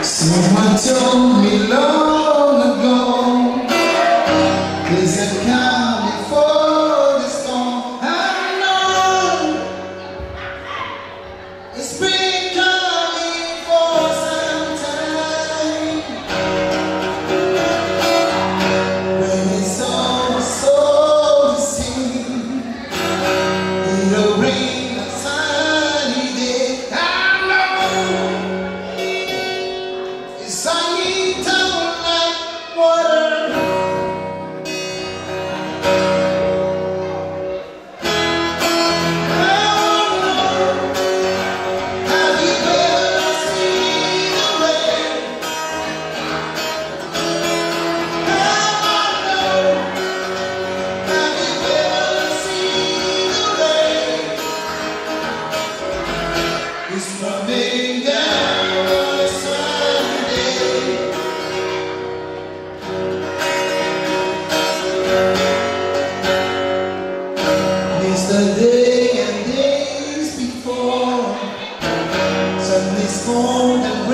Someone told me long ago, there's a calm before the storm. I know it's been coming for some time. When it's all so to see, it'll rain a sunny day. I know it's sunny down like water. Have you ever seen the rain? Have you ever seen the rain? It's coming down on a Sunday. Yesterday and days before, Sunday's gone and